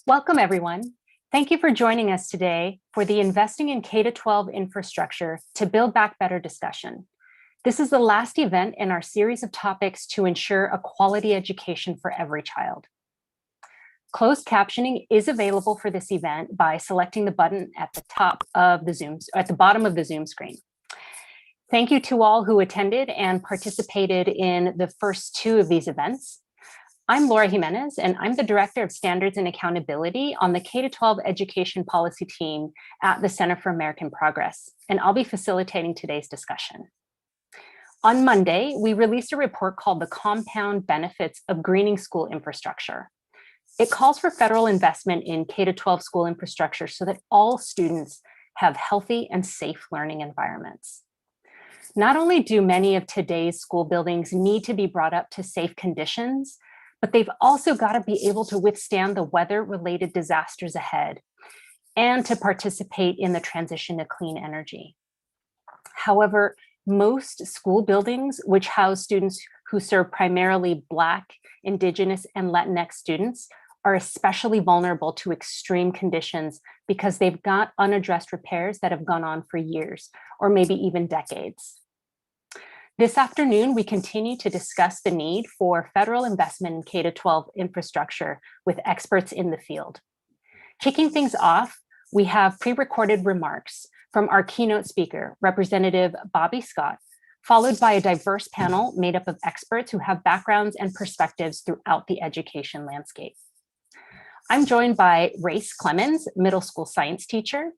Welcome, everyone. Thank you for joining us today for the Investing in K-12 Infrastructure to Build Back Better discussion. This is the last event in our series of topics to ensure a quality education for every child. Closed captioning is available for this event by selecting the button at the bottom of the Zoom screen. Thank you to all who attended and participated in the first two of these events. I'm Laura Jimenez, and I'm the Director of Standards and Accountability on the K-12 Education Policy Team at the Center for American Progress, and I'll be facilitating today's discussion. On Monday, we released a report called The Compound Benefits of Greening School Infrastructure. It calls for federal investment in K-12 school infrastructure so that all students have healthy and safe learning environments. Not only do many of today's school buildings need to be brought up to safe conditions, but they've also got to be able to withstand the weather-related disasters ahead and to participate in the transition to clean energy. However, most school buildings, which house students who serve primarily Black, Indigenous, and Latinx students, are especially vulnerable to extreme conditions because they've got unaddressed repairs that have gone on for years, or maybe even decades. This afternoon, we continue to discuss the need for federal investment in K-12 infrastructure with experts in the field. Kicking things off, we have pre-recorded remarks from our keynote speaker, Representative Bobby Scott, followed by a diverse panel made up of experts who have backgrounds and perspectives throughout the education landscape. I'm joined by Race Clemens, middle school science teacher,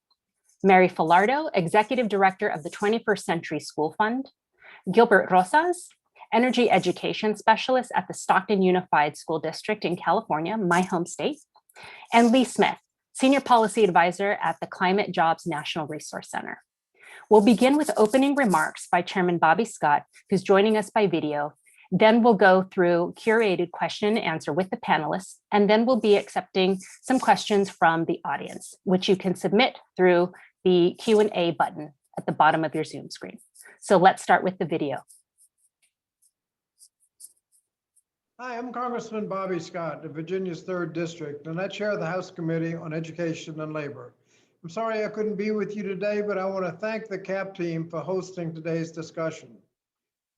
Mary Falardo, Executive Director of the 21st Century School Fund, Gilbert Rosas, Energy Education Specialist at the Stockton Unified School District in California, my home state, and Lee Smith, Senior Policy Advisor at the Climate Jobs National Resource Center. We'll begin with opening remarks by Chairman Bobby Scott, who's joining us by video. Then we'll go through curated question and answer with the panelists, and then we'll be accepting some questions from the audience, which you can submit through the Q&A button at the bottom of your Zoom screen. So let's start with the video. Hi, I'm Congressman Bobby Scott of Virginia's 3rd District, and I chair the House Committee on Education and Labor. I'm sorry I couldn't be with you today, but I want to thank the CAP team for hosting today's discussion.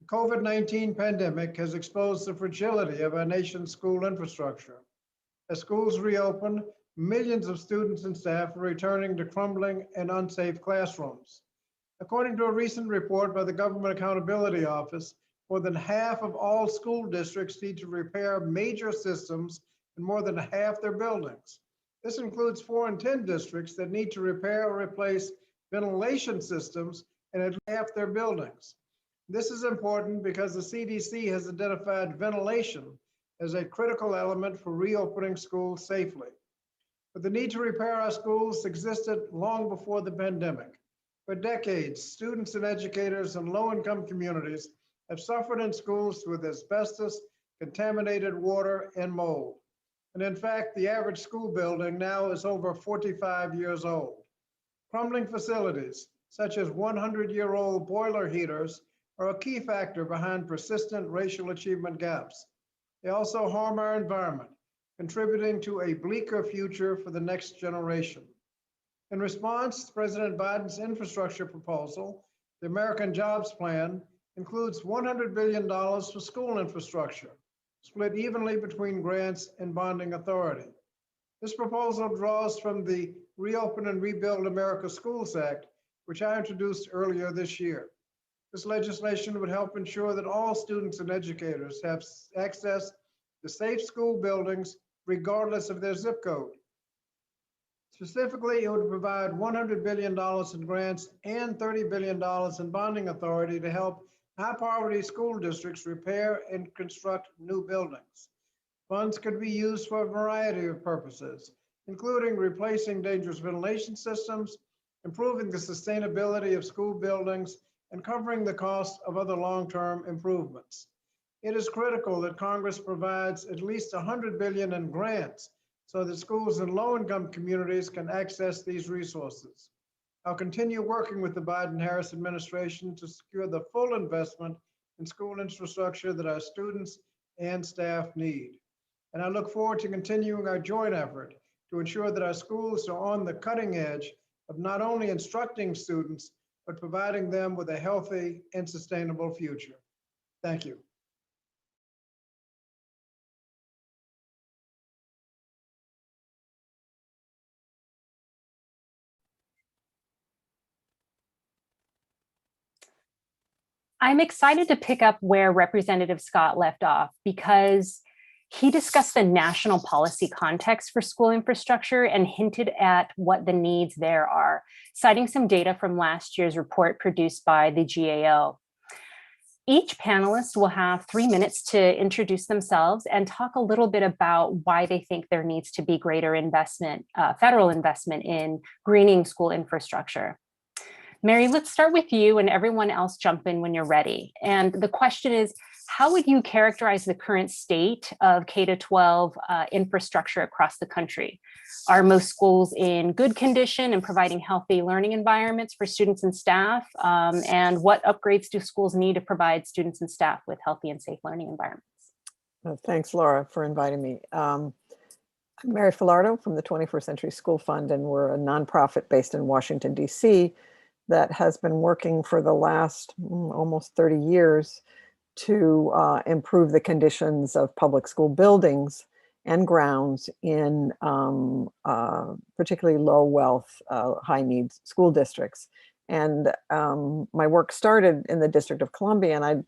The COVID-19 pandemic has exposed the fragility of our nation's school infrastructure. As schools reopen, millions of students and staff are returning to crumbling and unsafe classrooms. According to a recent report by the Government Accountability Office, more than half of all school districts need to repair major systems in more than half their buildings. This includes 4 in 10 districts that need to repair or replace ventilation systems in at half their buildings. This is important because the CDC has identified ventilation as a critical element for reopening schools safely. But the need to repair our schools existed long before the pandemic. For decades, students and educators in low-income communities have suffered in schools with asbestos, contaminated water, and mold. And in fact, the average school building now is over 45 years old. Crumbling facilities, such as 100-year-old boiler heaters, are a key factor behind persistent racial achievement gaps. They also harm our environment, contributing to a bleaker future for the next generation. In response, President Biden's infrastructure proposal, the American Jobs Plan, includes $100 billion for school infrastructure, split evenly between grants and bonding authority. This proposal draws from the Reopen and Rebuild America Schools Act, which I introduced earlier this year. This legislation would help ensure that all students and educators have access to safe school buildings, regardless of their zip code. Specifically, it would provide $100 billion in grants and $30 billion in bonding authority to help high-poverty school districts repair and construct new buildings. Funds could be used for a variety of purposes, including replacing dangerous ventilation systems, improving the sustainability of school buildings, and covering the cost of other long-term improvements. It is critical that Congress provides at least $100 billion in grants so that schools in low-income communities can access these resources. I'll continue working with the Biden-Harris administration to secure the full investment in school infrastructure that our students and staff need. And I look forward to continuing our joint effort to ensure that our schools are on the cutting edge of not only instructing students, but providing them with a healthy and sustainable future. Thank you. I'm excited to pick up where Representative Scott left off because he discussed the national policy context for school infrastructure and hinted at what the needs there are, citing some data from last year's report produced by the GAO. Each panelist will have 3 minutes to introduce themselves and talk a little bit about why they think there needs to be greater investment, federal investment in greening school infrastructure. Mary, let's start with you and everyone else jump in when you're ready. And the question is, how would you characterize the current state of K-12 infrastructure across the country? Are most schools in good condition and providing healthy learning environments for students and staff? And what upgrades do schools need to provide students and staff with healthy and safe learning environments? Thanks, Laura, for inviting me. I'm Mary Filardo from the 21st Century School Fund, and we're a nonprofit based in Washington, D.C. that has been working for the last almost 30 years to improve the conditions of public school buildings and grounds in particularly low wealth, high needs school districts. And my work started in the District of Columbia, and I'd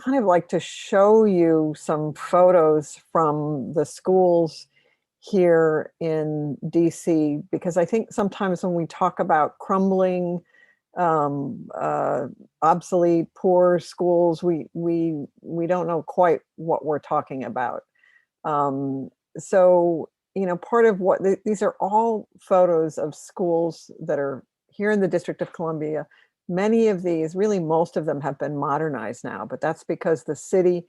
kind of like to show you some photos from the schools here in DC, because I think sometimes when we talk about crumbling, obsolete, poor schools, we don't know quite what we're talking about. So, you know, part of what these are all photos of schools that are here in the District of Columbia. Many of these, really most of them, have been modernized now, but that's because the city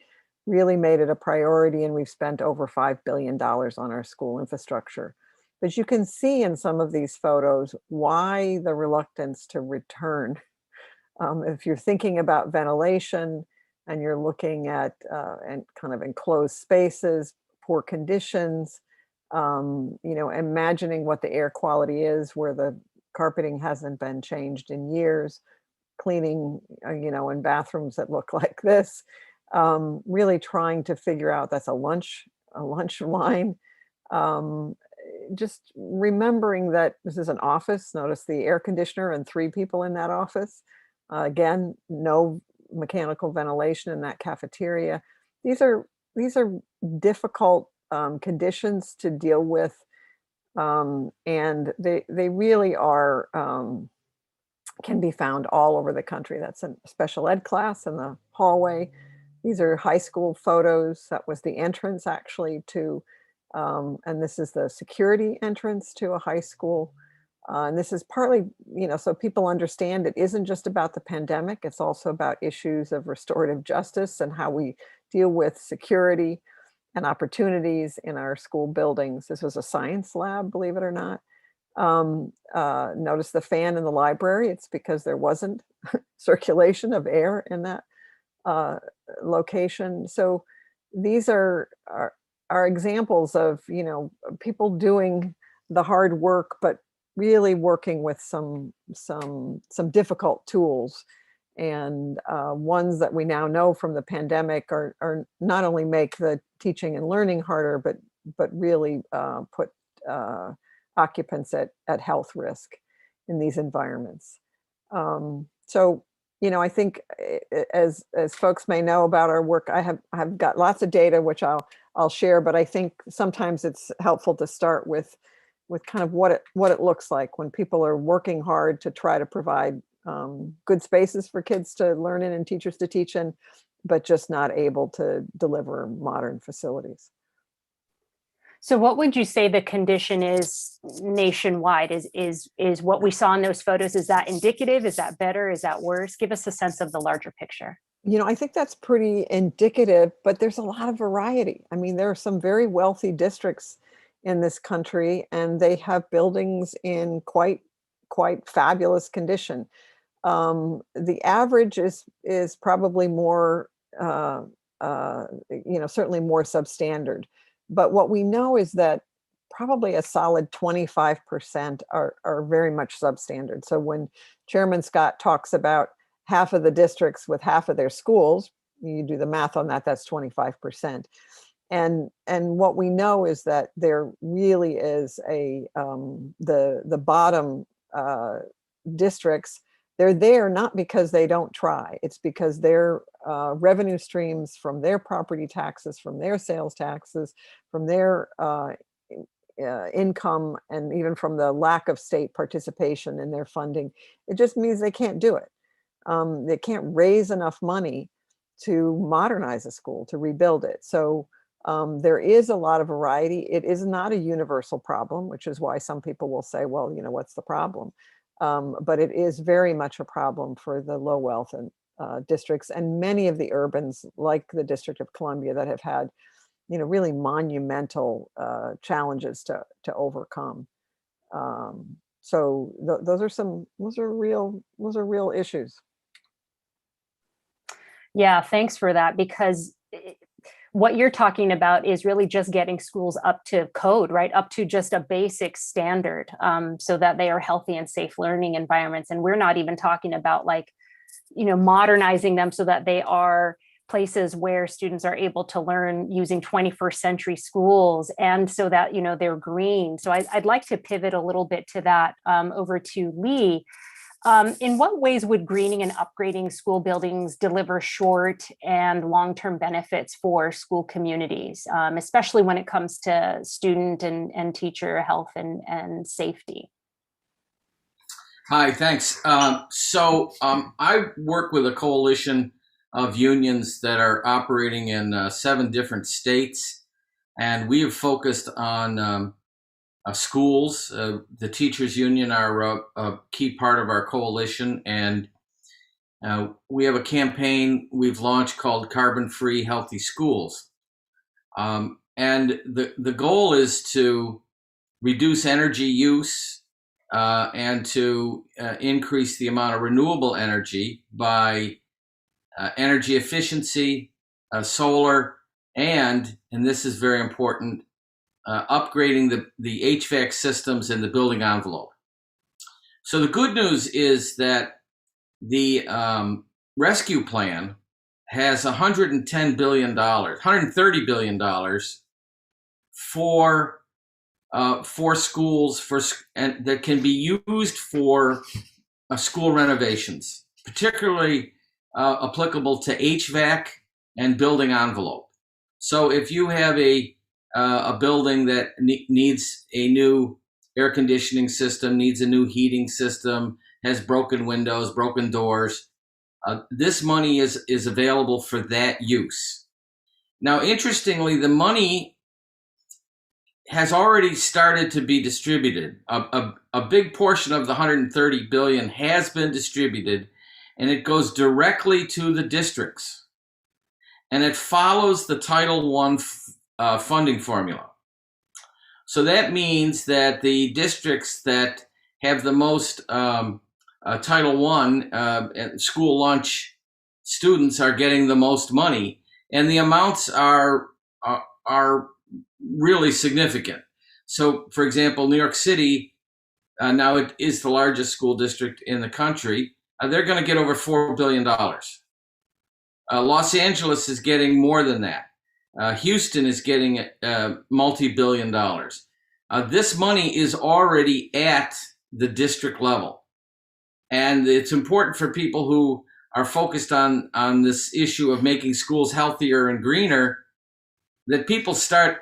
really made it a priority, and we've spent over $5 billion on our school infrastructure. But you can see in some of these photos why the reluctance to return. If you're thinking about ventilation and you're looking at and kind of enclosed spaces, poor conditions, you know, imagining what the air quality is where the carpeting hasn't been changed in years, cleaning, you know, in bathrooms that look like this, really trying to figure out, that's a lunch line. Just remembering that this is an office. Notice the air conditioner and 3 people in that office. Again, no mechanical ventilation in that cafeteria. These are difficult conditions to deal with, and they really are can be found all over the country. That's a special ed class in the hallway. These are high school photos. That was the entrance actually to. And this is the security entrance to a high school. And this is partly, you know, so people understand it isn't just about the pandemic, it's also about issues of restorative justice and how we deal with security and opportunities in our school buildings. This was a science lab, believe it or not. Notice the fan in the library. It's because there wasn't circulation of air in that location. So these are examples of, you know, people doing the hard work, but really working with some difficult tools, and ones that we now know from the pandemic are not only make the teaching and learning harder, but really put occupants at health risk in these environments. So, you know, I think as folks may know about our work, I've got lots of data which I'll share, but I think sometimes it's helpful to start with kind of what it looks like when people are working hard to try to provide good spaces for kids to learn in and teachers to teach in, but just not able to deliver modern facilities. So what would you say the condition is nationwide? Is what we saw in those photos, is that indicative? Is that better? Is that worse? Give us a sense of the larger picture. You know, I think that's pretty indicative, but there's a lot of variety. I mean, there are some very wealthy districts in this country, and they have buildings in quite fabulous condition. The average is probably more, you know, certainly more substandard. But what we know is that probably a solid 25% are very much substandard. So when Chairman Scott talks about half of the districts with half of their schools, you do the math on that, that's 25%. And what we know is that there really is the bottom districts, they're there not because they don't try. It's because their revenue streams from their property taxes, from their sales taxes, from their income, and even from the lack of state participation in their funding, it just means they can't do it. They can't raise enough money to modernize a school, to rebuild it. So there is a lot of variety. It is not a universal problem, which is why some people will say, well, what's the problem? But it is very much a problem for the low wealth and districts, and many of the urbans, like the District of Columbia, that have had, really monumental challenges to overcome. So those are real issues. Yeah, thanks for that, because what you're talking about is really just getting schools up to code, right? Up to just a basic standard, so that they are healthy and safe learning environments. And we're not even talking about modernizing them so that they are places where students are able to learn using 21st century schools, and so that, they're green. So I'd like to pivot a little bit to that, over to Lee. In what ways would greening and upgrading school buildings deliver short and long-term benefits for school communities, especially when it comes to student and teacher health and safety? Hi, thanks. I work with a coalition of unions that are operating in 7 different states, and we have focused on schools. The teachers union are a key part of our coalition, and we have a campaign we've launched called Carbon Free Healthy Schools. And the goal is to reduce energy use and to increase the amount of renewable energy by energy efficiency, solar, and this is very important, upgrading the HVAC systems in the building envelope. So the good news is that the rescue plan has $110 billion, $130 billion for schools and that can be used for school renovations, particularly applicable to HVAC and building envelope. So if you have a building that needs a new air conditioning system, needs a new heating system, has broken windows, broken doors, this money is available for that use. Now, interestingly, the money has already started to be distributed. A big portion of the $130 billion has been distributed, and it goes directly to the districts. And it follows the Title I funding formula. So that means that the districts that have the most Title I school lunch students are getting the most money, and the amounts are really significant. So, for example, New York City, now it is the largest school district in the country. They're going to get over $4 billion. Los Angeles is getting more than that. Houston is getting multi-billion dollars. This money is already at the district level. And it's important for people who are focused on this issue of making schools healthier and greener, that people start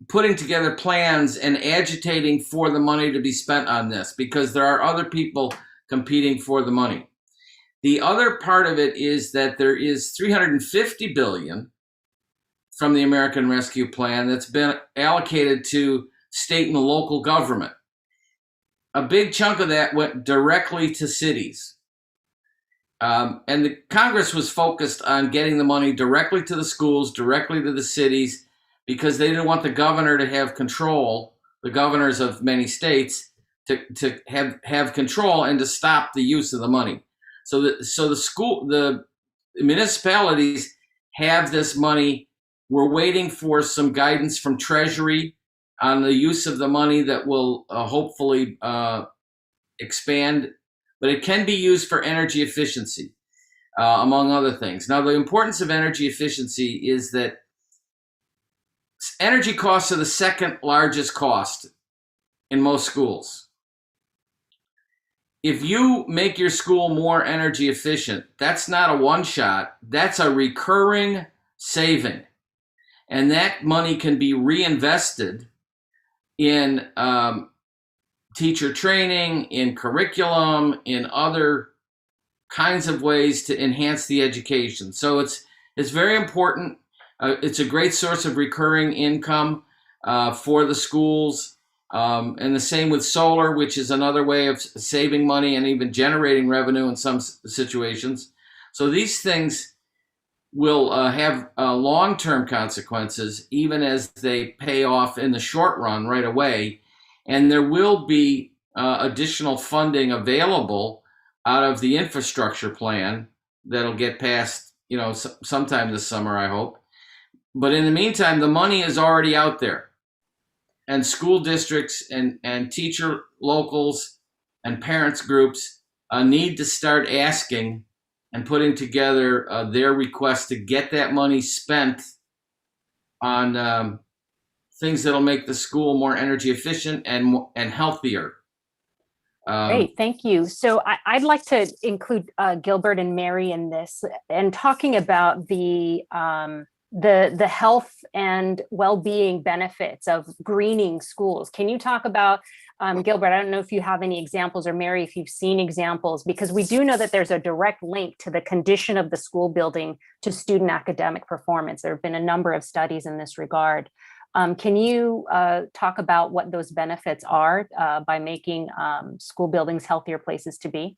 putting together plans and agitating for the money to be spent on this, because there are other people competing for the money. The other part of it is that there is $350 billion from the American Rescue Plan that's been allocated to state and local government. A big chunk of that went directly to cities. And the Congress was focused on getting the money directly to the schools, directly to the cities, because they didn't want the governor to have control, the governors of many states to have control and to stop the use of the money. So the municipalities have this money We're waiting for some guidance from Treasury on the use of the money that will hopefully expand, but it can be used for energy efficiency, among other things. Now, the importance of energy efficiency is that energy costs are the second largest cost in most schools. If you make your school more energy efficient, that's not a one shot, that's a recurring saving. And that money can be reinvested in teacher training, in curriculum, in other kinds of ways to enhance the education. So it's very important. It's a great source of recurring income for the schools. And the same with solar, which is another way of saving money and even generating revenue in some situations. So these things will have long-term consequences, even as they pay off in the short run right away. And there will be additional funding available out of the infrastructure plan that'll get passed, sometime this summer, I hope. But in the meantime, the money is already out there. And school districts and teacher locals and parents groups need to start asking and putting together their requests to get that money spent on things that'll make the school more energy efficient and healthier. Great, thank you. So I'd like to include Gilbert and Mary in this, and talking about the health and well-being benefits of greening schools. Can you talk about, Gilbert, I don't know if you have any examples, or Mary, if you've seen examples, because we do know that there's a direct link to the condition of the school building to student academic performance. There have been a number of studies in this regard. Can you talk about what those benefits are by making school buildings healthier places to be?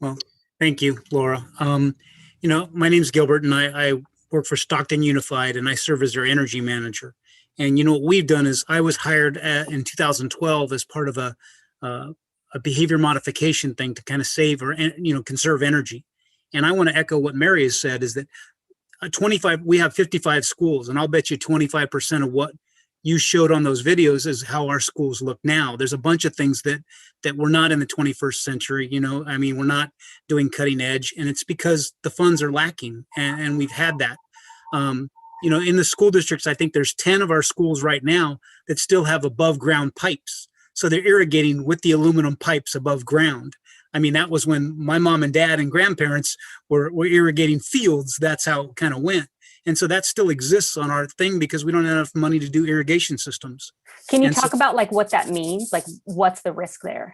Well, thank you, Laura. My name's Gilbert, and I work for Stockton Unified, and I serve as their energy manager. And what we've done is I was hired in 2012 as part of a behavior modification thing to kind of save or conserve energy. And I want to echo what Mary has said, is that we have 55 schools, and I'll bet you 25% of what you showed on those videos is how our schools look now. There's a bunch of things that we're not in the 21st century. We're not doing cutting edge, and it's because the funds are lacking, and we've had that. In the school districts, I think there's 10 of our schools right now that still have above ground pipes. So they're irrigating with the aluminum pipes above ground. That was when my mom and dad and grandparents were irrigating fields. That's how it kind of went. And so that still exists on our thing because we don't have enough money to do irrigation systems. Can you talk about what that means? What's the risk there?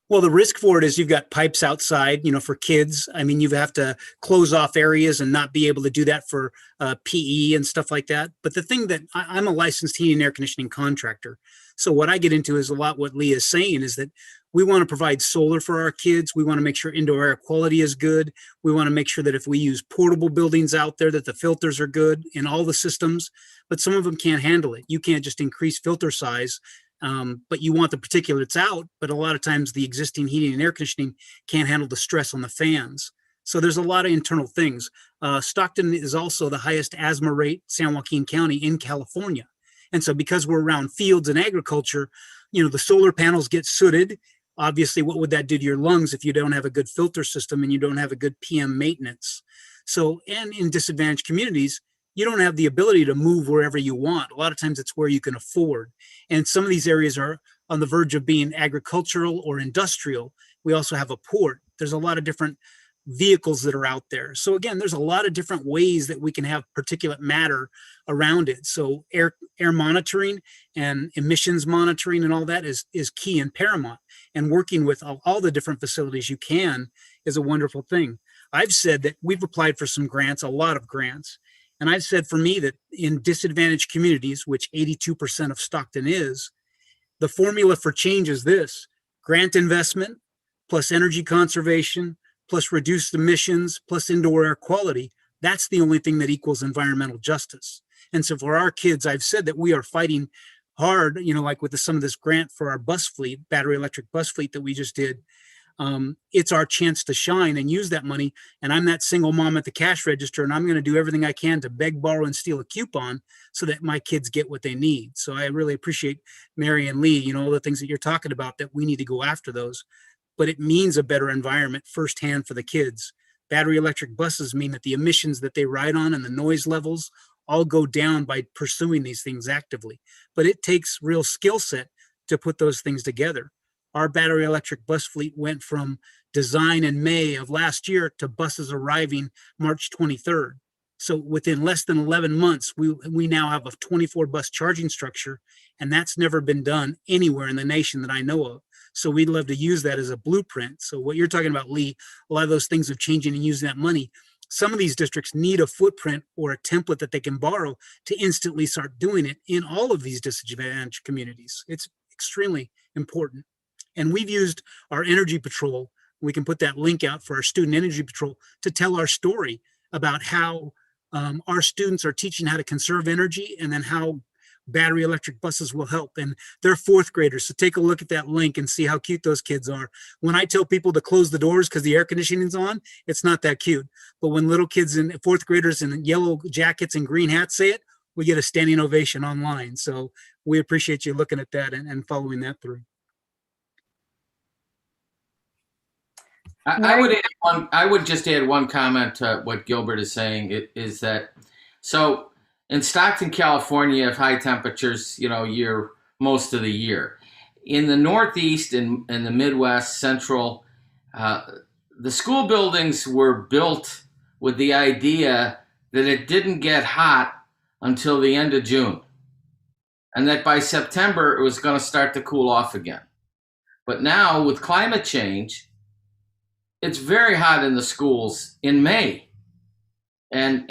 Well, the risk for it is you've got pipes outside, for kids. You have to close off areas and not be able to do that for PE and stuff like that. But the thing that I'm a licensed heating and air conditioning contractor. So what I get into is a lot what Leah is saying, is that we want to provide solar for our kids. We want to make sure indoor air quality is good. We want to make sure that if we use portable buildings out there, that the filters are good in all the systems, but some of them can't handle it. You can't just increase filter size, but you want the particulates out. But a lot of times the existing heating and air conditioning can't handle the stress on the fans. So there's a lot of internal things. Stockton is also the highest asthma rate, San Joaquin County, in California. And so because we're around fields and agriculture, the solar panels get sooted. Obviously, what would that do to your lungs if you don't have a good filter system and you don't have a good PM maintenance? So, and in disadvantaged communities, you don't have the ability to move wherever you want. A lot of times it's where you can afford. And some of these areas are on the verge of being agricultural or industrial. We also have a port. There's a lot of different vehicles that are out there. So again, there's a lot of different ways that we can have particulate matter around it. So air monitoring and emissions monitoring and all that is key and paramount. And working with all the different facilities you can is a wonderful thing. I've said that we've applied for some grants, a lot of grants. And I've said for me that in disadvantaged communities, which 82% of Stockton is, the formula for change is this: grant investment plus energy conservation plus reduced emissions, plus indoor air quality. That's the only thing that equals environmental justice. And so for our kids, I've said that we are fighting hard, like with some of this grant for our bus fleet, battery electric bus fleet that we just did. it's our chance to shine and use that money. And I'm that single mom at the cash register, and I'm going to do everything I can to beg, borrow, and steal a coupon so that my kids get what they need. So I really appreciate Mary and Lee, all the things that you're talking about, that we need to go after those. But it means a better environment firsthand for the kids. Battery electric buses mean that the emissions that they ride on and the noise levels all go down by pursuing these things actively. But it takes real skill set to put those things together. Our battery electric bus fleet went from design in May of last year to buses arriving March 23rd. So within less than 11 months, we now have a 24 bus charging structure, and that's never been done anywhere in the nation that I know of. So we'd love to use that as a blueprint. So what you're talking about, Lee, a lot of those things of changing and using that money, some of these districts need a footprint or a template that they can borrow to instantly start doing it in all of these disadvantaged communities. It's extremely important. And we've used our energy patrol. We can put that link out for our student energy patrol to tell our story about how our students are teaching how to conserve energy, and then how battery electric buses will help. And they're fourth graders. So take a look at that link and see how cute those kids are. When I tell people to close the doors because the air conditioning's on, it's not that cute. But when little kids and fourth graders in yellow jackets and green hats say it, we get a standing ovation online. So we appreciate you looking at that and following that through. I would just add one comment to what Gilbert is saying. It is that, so in Stockton, California, you have high temperatures, most of the year. In the Northeast and the Midwest, Central, the school buildings were built with the idea that it didn't get hot until the end of June, and that by September it was going to start to cool off again. But now with climate change, it's very hot in the schools in May and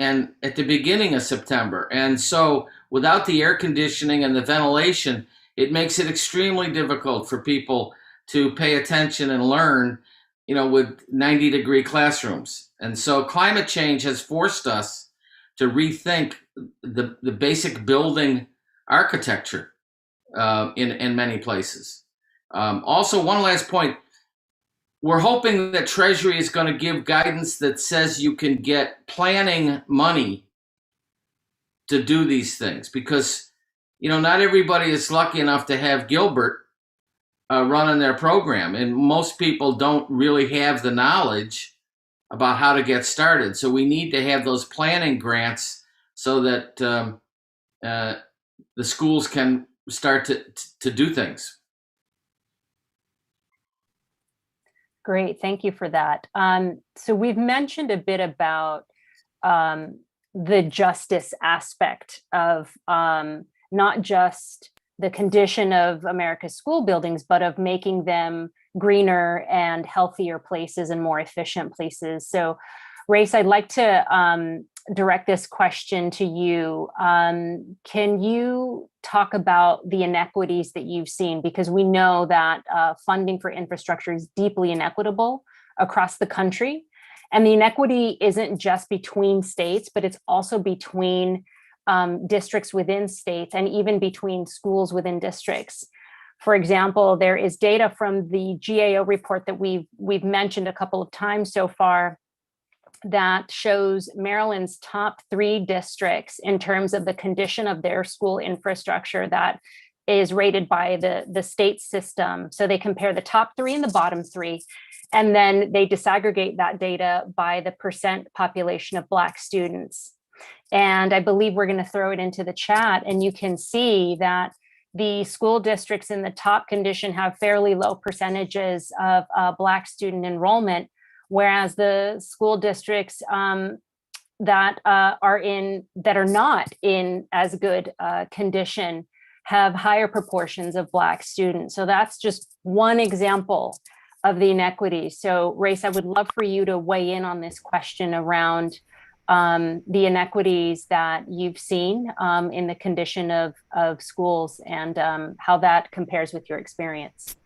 at the beginning of September. And so without the air conditioning and the ventilation, it makes it extremely difficult for people to pay attention and learn, with 90-degree classrooms. And so climate change has forced us to rethink the basic building architecture in many places. Also, one last point. We're hoping that Treasury is going to give guidance that says you can get planning money to do these things, because, not everybody is lucky enough to have Gilbert running their program. And most people don't really have the knowledge about how to get started. So we need to have those planning grants so that the schools can start to do things. Great, thank you for that. So we've mentioned a bit about the justice aspect of not just the condition of America's school buildings, but of making them greener and healthier places and more efficient places. So, Race, I'd like to direct this question to you. Can you talk about the inequities that you've seen? Because we know that funding for infrastructure is deeply inequitable across the country. And the inequity isn't just between states, but it's also between districts within states, and even between schools within districts. For example, there is data from the GAO report that we've mentioned a couple of times so far that shows Maryland's top 3 districts in terms of the condition of their school infrastructure that is rated by the state system. So they compare the top 3 and the bottom 3, and then they disaggregate that data by the percent population of Black students. And I believe we're going to throw it into the chat, and you can see that the school districts in the top condition have fairly low percentages of Black student enrollment, whereas the school districts that are not in as good condition have higher proportions of Black students. So that's just one example of the inequity. So, Race, I would love for you to weigh in on this question around the inequities that you've seen in the condition of schools, and how that compares with your experience.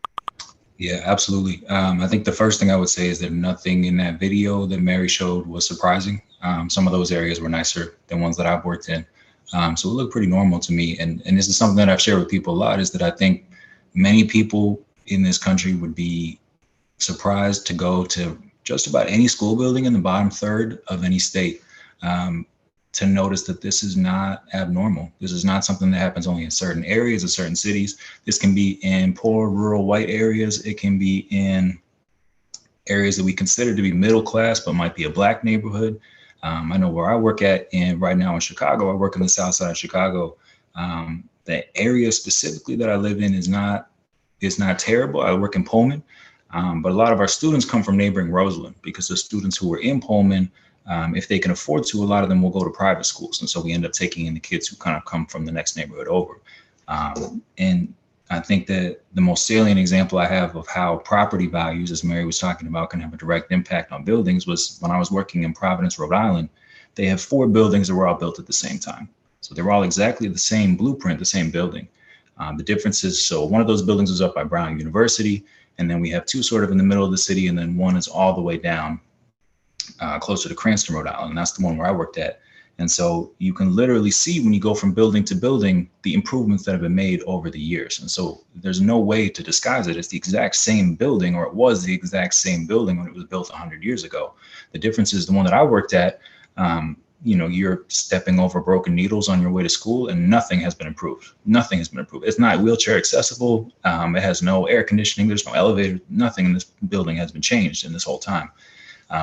Yeah, absolutely. I think the first thing I would say is that nothing in that video that Mary showed was surprising. Some of those areas were nicer than ones that I've worked in. So it looked pretty normal to me. And this is something that I've shared with people a lot, is that I think many people in this country would be surprised to go to just about any school building in the bottom third of any state to notice that this is not abnormal. This is not something that happens only in certain areas or certain cities. This can be in poor rural white areas. It can be in areas that we consider to be middle class, but might be a Black neighborhood. I know where I work at, and right now in Chicago, I work in the south side of Chicago. The area specifically that I live in is not terrible. I work in Pullman, but a lot of our students come from neighboring Roseland, because the students who are in Pullman, if they can afford to, a lot of them will go to private schools. And so we end up taking in the kids who kind of come from the next neighborhood over. And I think that the most salient example I have of how property values, as Mary was talking about, can have a direct impact on buildings was when I was working in Providence, Rhode Island. They have 4 buildings that were all built at the same time. So they were all exactly the same blueprint, the same building. The difference is, so one of those buildings is up by Brown University, and then we have 2 sort of in the middle of the city, and then one is all the way down closer to Cranston, Rhode Island. And that's the one where I worked at. And so you can literally see when you go from building to building, the improvements that have been made over the years. And so there's no way to disguise it. It's the exact same building, or it was the exact same building when it was built 100 years ago. The difference is the one that I worked at, you're stepping over broken needles on your way to school, and nothing has been improved. Nothing has been improved. It's not wheelchair accessible. It has no air conditioning. There's no elevator. Nothing in this building has been changed in this whole time.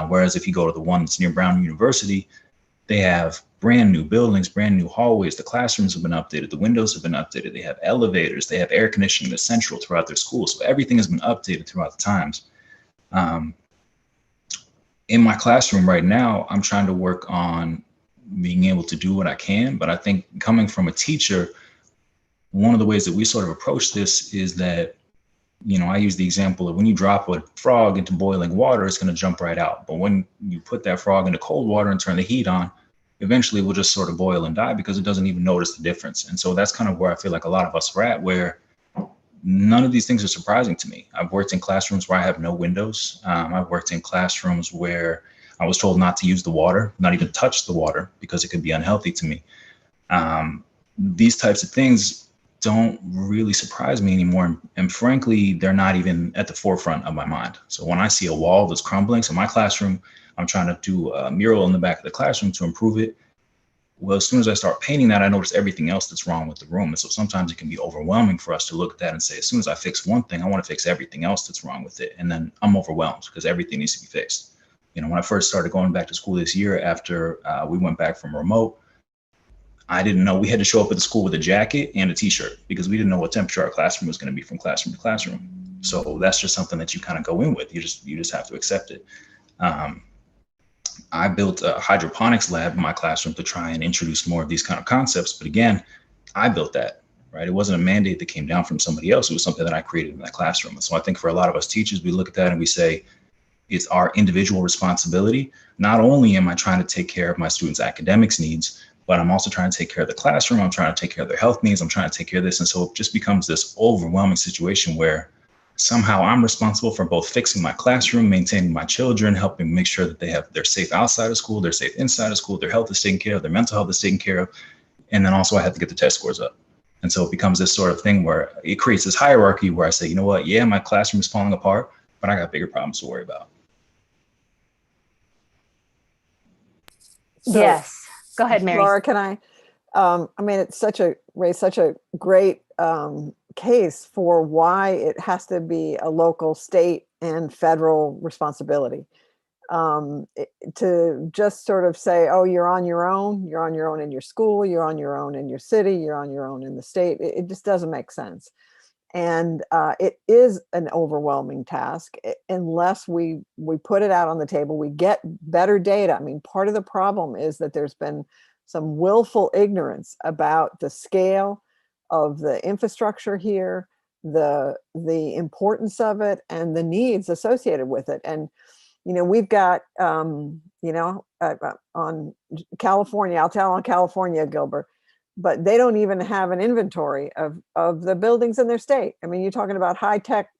Whereas if you go to the one that's near Brown University, they have brand new buildings, brand new hallways. The classrooms have been updated. The windows have been updated. They have elevators. They have air conditioning that's central throughout their school. So everything has been updated throughout the times. In my classroom right now, I'm trying to work on being able to do what I can. But I think coming from a teacher, one of the ways that we sort of approach this is that, I use the example of when you drop a frog into boiling water, it's going to jump right out. But when you put that frog into cold water and turn the heat on, eventually it will just sort of boil and die because it doesn't even notice the difference. And so that's kind of where I feel like a lot of us are at, where none of these things are surprising to me. I've worked in classrooms where I have no windows. I've worked in classrooms where I was told not to use the water, not even touch the water, because it could be unhealthy to me. These types of things don't really surprise me anymore. And frankly, they're not even at the forefront of my mind. So when I see a wall that's crumbling, so my classroom, I'm trying to do a mural in the back of the classroom to improve it. Well, as soon as I start painting that, I notice everything else that's wrong with the room. And so sometimes it can be overwhelming for us to look at that and say, as soon as I fix one thing, I want to fix everything else that's wrong with it. And then I'm overwhelmed because everything needs to be fixed. When I first started going back to school this year, after we went back from remote, I didn't know we had to show up at the school with a jacket and a t-shirt because we didn't know what temperature our classroom was going to be from classroom to classroom. So that's just something that you kind of go in with. You just have to accept it. I built a hydroponics lab in my classroom to try and introduce more of these kind of concepts. But again, I built that, right? It wasn't a mandate that came down from somebody else. It was something that I created in that classroom. And so I think for a lot of us teachers, we look at that and we say, it's our individual responsibility. Not only am I trying to take care of my students' academics needs, but I'm also trying to take care of the classroom. I'm trying to take care of their health needs. I'm trying to take care of this. And so it just becomes this overwhelming situation where somehow I'm responsible for both fixing my classroom, maintaining my children, helping make sure that they're safe outside of school, they're safe inside of school, their health is taken care of, their mental health is taken care of. And then also I have to get the test scores up. And so it becomes this sort of thing where it creates this hierarchy where I say, you know what, yeah, my classroom is falling apart, but I got bigger problems to worry about. So, Yes. Go ahead, Mary. Laura, can it's raised such a great case for why it has to be a local, state, and federal responsibility. To just sort of say, oh, you're on your own in your school, you're on your own in your city, you're on your own in the state. It just doesn't make sense. And it is an overwhelming task unless we put it out on the table, we get better data. I mean, part of the problem is that there's been some willful ignorance about the scale of the infrastructure here, the importance of it, and the needs associated with it. And we've got on California, I'll tell on California, Gilbert, but they don't even have an inventory of the buildings in their state. I mean, you're talking about high tech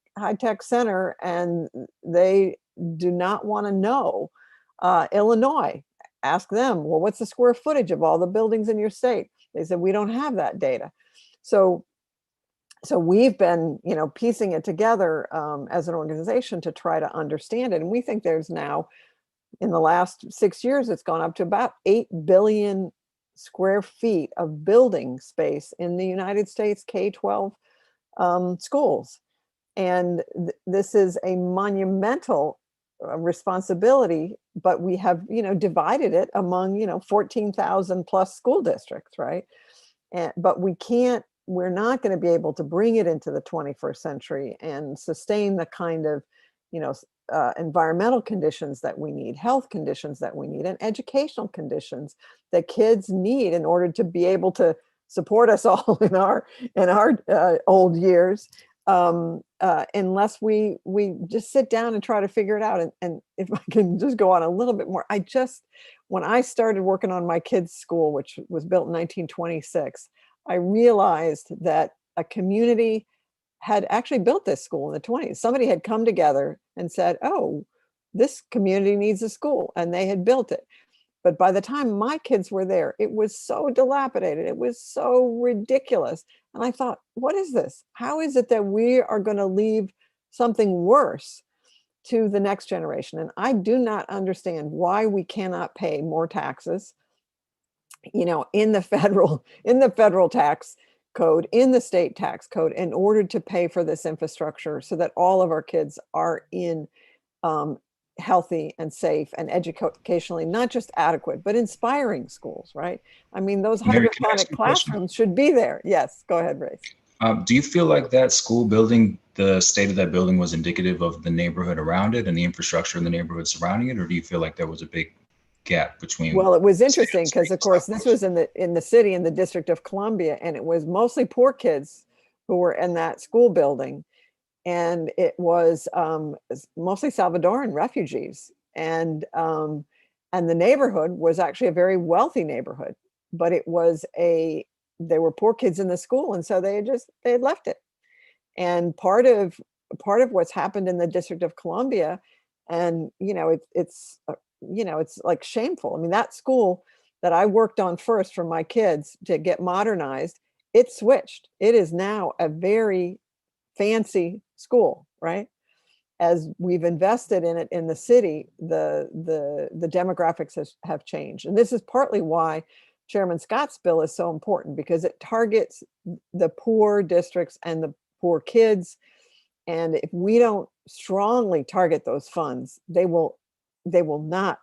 center, and they do not want to know. Illinois, ask them, well, what's the square footage of all the buildings in your state? They said, we don't have that data. So So we've been, piecing it together as an organization to try to understand it. And we think there's now, in the last 6 years, it's gone up to about 8 billion square feet of building space in the United States K-12 schools. And this is a monumental responsibility, but we have, divided it among, 14,000 plus school districts, right? But we're not going to be able to bring it into the 21st century and sustain the kind of, environmental conditions that we need, health conditions that we need, and educational conditions that kids need in order to be able to support us all in our old years, unless we just sit down and try to figure it out. And if I can just go on a little bit more, when I started working on my kids' school, which was built in 1926, I realized that a community had actually built this school in the 20s. Somebody had come together and said, oh, this community needs a school, and they had built it. But by the time my kids were there, it was so dilapidated. It was so ridiculous. And I thought, what is this? How is it that we are going to leave something worse to the next generation? And I do not understand why we cannot pay more taxes, in the federal tax code, in the state tax code, in order to pay for this infrastructure so that all of our kids are in healthy and safe and educationally not just adequate, but inspiring schools, right? I mean, those Mary, can I ask hydroponic you a question? classrooms should be there. Yes, go ahead, Ray. Do you feel like that school building, the state of that building was indicative of the neighborhood around it and the infrastructure in the neighborhood surrounding it? Or do you feel like there was a big gap between? Well, it was the state interesting and because, state of course, this was stuff? in the city, in the District of Columbia, and it was mostly poor kids who were in that school building, and it was mostly Salvadoran refugees, and the neighborhood was actually a very wealthy neighborhood, but there were poor kids in the school, and so they had left it. And part of what's happened in the District of Columbia, and it's like shameful. I mean, that school that I worked on first for my kids to get modernized, it switched. It is now a very fancy school, right? As we've invested in it in the city, the demographics have changed. And this is partly why Chairman Scott's bill is so important, because it targets the poor districts and the poor kids. And if we don't strongly target those funds, they will not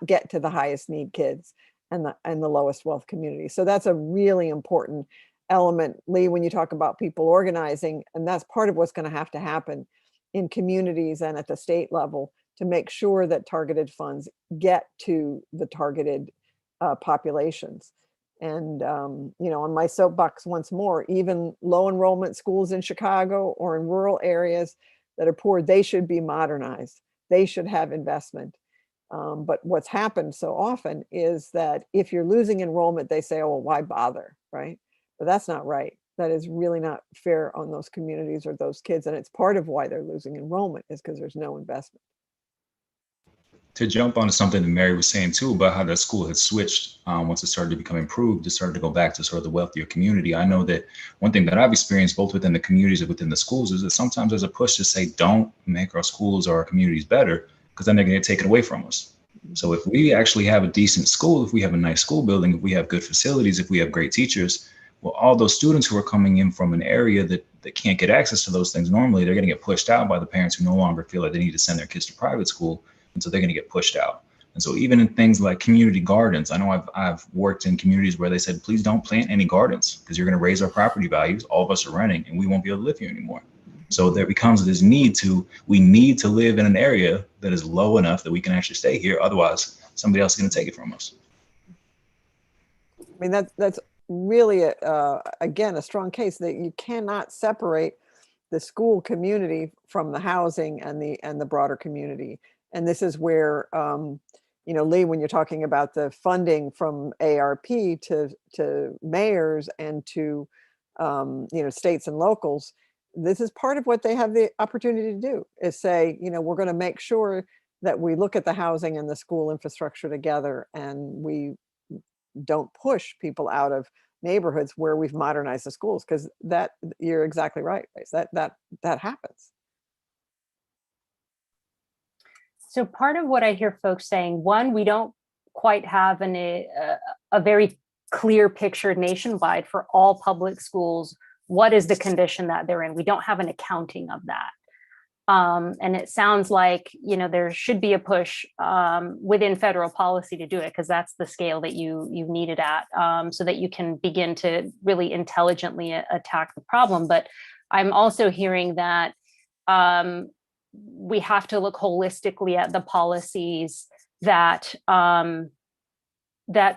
get to the highest need kids and the lowest wealth community. So that's a really important element, Lee, when you talk about people organizing, and that's part of what's going to happen in communities and at the state level to make sure that targeted funds get to the targeted populations. And, on my soapbox once more, even low enrollment schools in Chicago or in rural areas that are poor, they should be modernized. They should have investment. But what's happened so often is that if you're losing enrollment, they say, oh, well, why bother, right? But that's not right. That is really not fair on those communities or those kids. And it's part of why they're losing enrollment, is because there's no investment. To jump onto something that Mary was saying too about how the school had switched once it started to become improved, it started to go back to sort of the wealthier community. I know that one thing that I've experienced both within the communities and within the schools is that sometimes there's a push to say, don't make our schools or our communities better, because then they're going to take it away from us. So if we actually have a decent school, if we have a nice school building, if we have good facilities, if we have great teachers, well, all those students who are coming in from an area that can't get access to those things normally, they're going to get pushed out by the parents who no longer feel like they need to send their kids to private school. And so they're going to get pushed out. And so even in things like community gardens, I know I've worked in communities where they said, please don't plant any gardens because you're going to raise our property values. All of us are renting and we won't be able to live here anymore. So there becomes this we need to live in an area that is low enough that we can actually stay here. Otherwise, somebody else is going to take it from us. I mean, that's really, again, a strong case that you cannot separate the school community from the housing and the broader community. And this is where, Lee, when you're talking about the funding from ARP to mayors and to, states and locals, this is part of what they have the opportunity to do, is say, we're going to make sure that we look at the housing and the school infrastructure together, and we don't push people out of neighborhoods where we've modernized the schools, because that, you're exactly right, Grace. That happens. So part of what I hear folks saying, one, we don't quite have a very clear picture nationwide for all public schools. What is the condition that they're in? We don't have an accounting of that. And it sounds like, there should be a push within federal policy to do it, because that's the scale that you need it at, so that you can begin to really intelligently attack the problem. But I'm also hearing that we have to look holistically at the policies that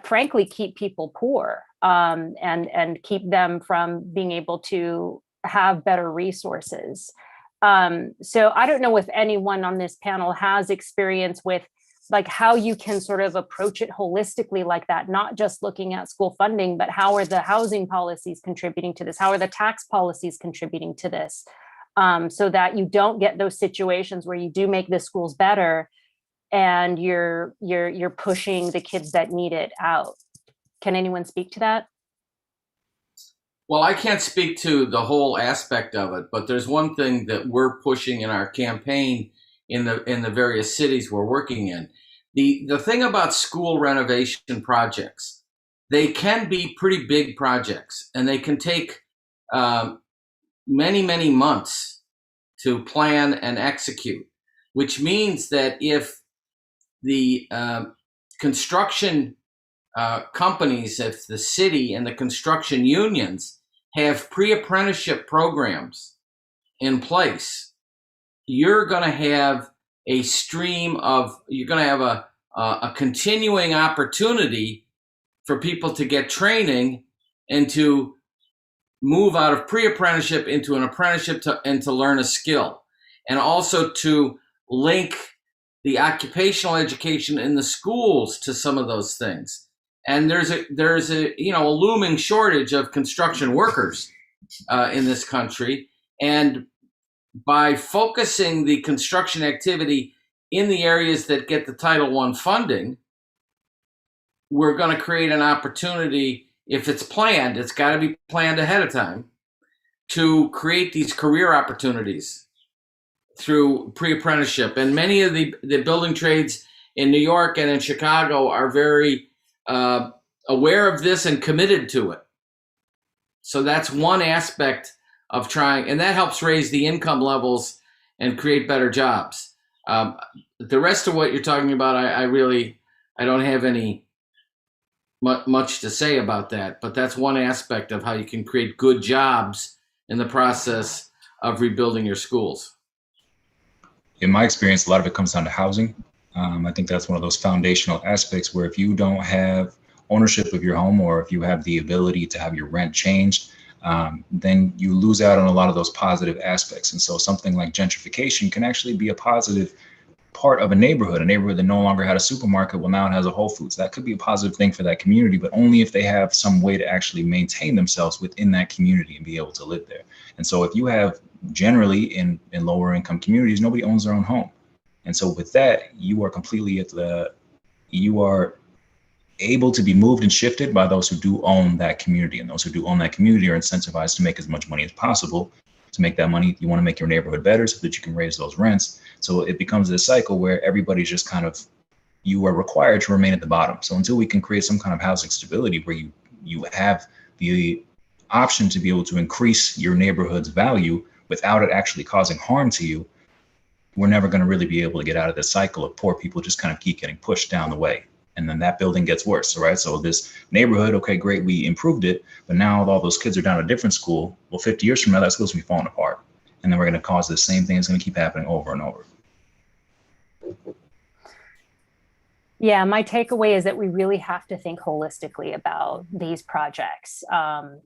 frankly keep people poor, and keep them from being able to have better resources. So I don't know if anyone on this panel has experience with like how you can sort of approach it holistically like that, not just looking at school funding, but how are the housing policies contributing to this? How are the tax policies contributing to this? So that you don't get those situations where you do make the schools better and you're pushing the kids that need it out. Can anyone speak to that? Well, I can't speak to the whole aspect of it, but there's one thing that we're pushing in our campaign in the various cities we're working in. The thing about school renovation projects, they can be pretty big projects, and they can take many, many months to plan and execute, which means that if the construction companies, if the city and the construction unions have pre-apprenticeship programs in place, you're going to have a stream of, you're going to have a continuing opportunity for people to get training and to move out of pre-apprenticeship into an apprenticeship and to learn a skill, and also to link the occupational education in the schools to some of those things. And there's a looming shortage of construction workers in this country, and by focusing the construction activity in the areas that get the Title I funding, we're going to create an opportunity. If it's planned, it's got to be planned ahead of time, to create these career opportunities through pre-apprenticeship. And many of the building trades in New York and in Chicago are very aware of this and committed to it. So that's one aspect of trying, and that helps raise the income levels and create better jobs. The rest of what you're talking about, I don't have any much to say about that, but that's one aspect of how you can create good jobs in the process of rebuilding your schools. In my experience, a lot of it comes down to housing. I think that's one of those foundational aspects where if you don't have ownership of your home, or if you have the ability to have your rent changed, then you lose out on a lot of those positive aspects. And so something like gentrification can actually be a positive part of a neighborhood that no longer had a supermarket. Well, now it has a Whole Foods. That could be a positive thing for that community, but only if they have some way to actually maintain themselves within that community and be able to live there. And so if you have generally in lower income communities, nobody owns their own home. And so with that, you are completely you are able to be moved and shifted by those who do own that community, and those who do own that community are incentivized to make as much money as possible. To make that money, you want to make your neighborhood better so that you can raise those rents. So it becomes a cycle where everybody's just kind of, you are required to remain at the bottom. So until we can create some kind of housing stability where you have the option to be able to increase your neighborhood's value without it actually causing harm to you, we're never going to really be able to get out of this cycle of poor people just kind of keep getting pushed down the way. And then that building gets worse, right? So this neighborhood, okay, great, we improved it, but now all those kids are down at a different school. Well, 50 years from now, that school's gonna be falling apart. And then we're gonna cause the same thing. It's gonna keep happening over and over. Yeah, my takeaway is that we really have to think holistically about these projects.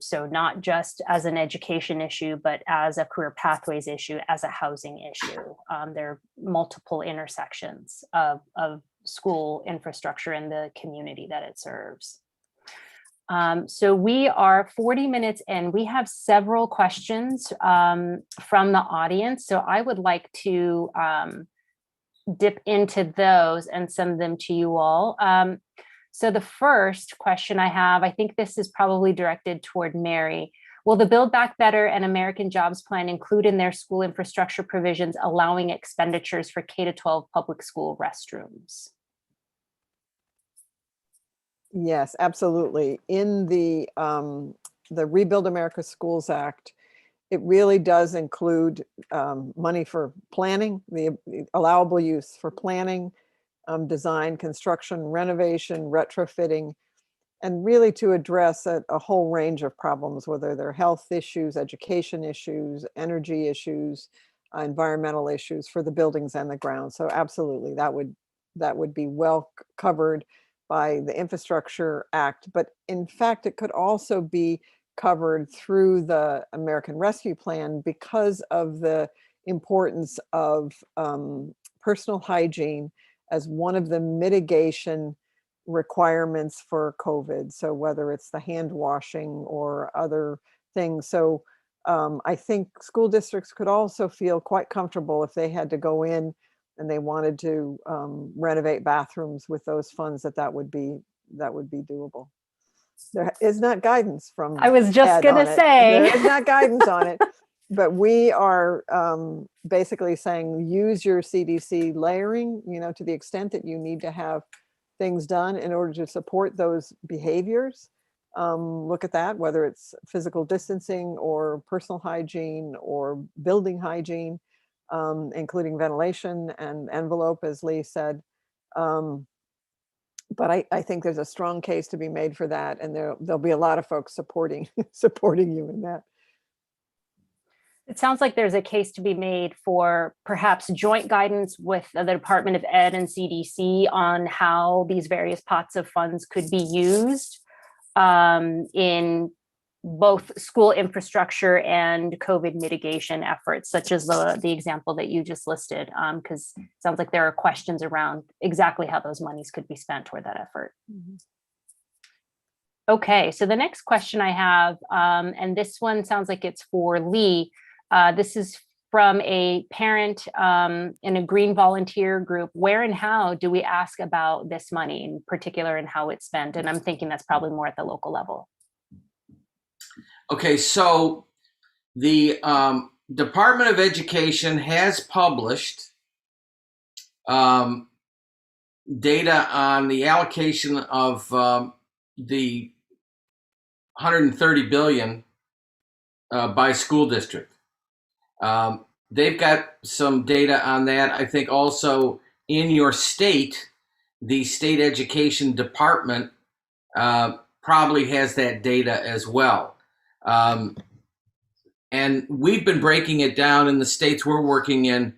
So not just as an education issue, but as a career pathways issue, as a housing issue. There are multiple intersections of school infrastructure in the community that it serves. So we are 40 minutes in. We have several questions from the audience. So I would like to dip into those and send them to you all. So the first question I have, I think this is probably directed toward Mary. Will the Build Back Better and American Jobs Plan include in their school infrastructure provisions allowing expenditures for K-12 public school restrooms? Yes, absolutely. In the Rebuild America Schools Act, it really does include money for planning, the allowable use for planning, design, construction, renovation, retrofitting, and really to address a whole range of problems, whether they're health issues, education issues, energy issues, environmental issues for the buildings and the grounds. So absolutely, that would be well covered by the Infrastructure Act. But in fact, it could also be covered through the American Rescue Plan because of the importance of personal hygiene as one of the mitigation requirements for COVID. So whether it's the hand washing or other things. So I think school districts could also feel quite comfortable if they had to go in and they wanted to renovate bathrooms with those funds, that would be doable. There is not guidance from I was just Ed going on to it. say. There is not guidance on it, but we are basically saying use your CDC layering, to the extent that you need to have things done in order to support those behaviors. Look at that, whether it's physical distancing or personal hygiene or building hygiene, including ventilation and envelope, as Lee said. But I think there's a strong case to be made for that, and there'll be a lot of folks supporting you in that. It sounds like there's a case to be made for perhaps joint guidance with the Department of Ed and CDC on how these various pots of funds could be used in both school infrastructure and COVID mitigation efforts, such as the example that you just listed, because it sounds like there are questions around exactly how those monies could be spent toward that effort. Mm-hmm. Okay, so the next question I have, and this one sounds like it's for Lee. This is from a parent in a green volunteer group. Where and how do we ask about this money in particular and how it's spent? And I'm thinking that's probably more at the local level. Okay, so the Department of Education has published data on the allocation of the $130 billion by school district. They've got some data on that. I think also in your state, the state education department probably has that data as well. And we've been breaking it down in the states we're working in,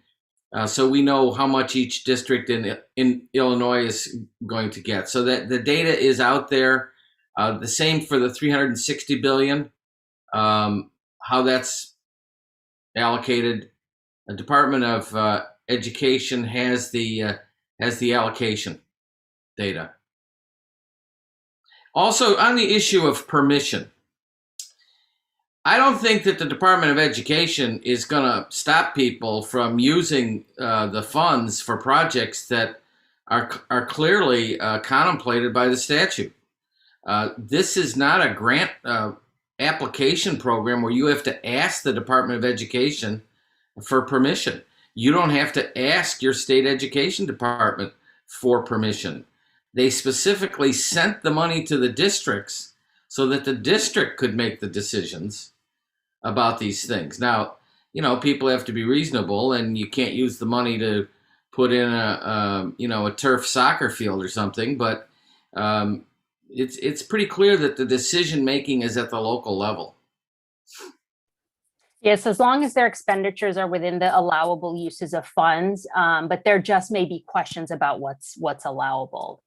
so we know how much each district in Illinois is going to get. So that the data is out there. The same for the $360 billion, how that's allocated. The Department of Education has the allocation data. Also, on the issue of permission, I don't think that the Department of Education is going to stop people from using the funds for projects that are clearly contemplated by the statute. This is not a grant application program where you have to ask the Department of Education for permission. You don't have to ask your state education department for permission. They specifically sent the money to the districts so that the district could make the decisions about these things. Now, people have to be reasonable, and you can't use the money to put in a turf soccer field or something, but it's pretty clear that the decision making is at the local level. Yes, as long as their expenditures are within the allowable uses of funds, but there just may be questions about what's allowable.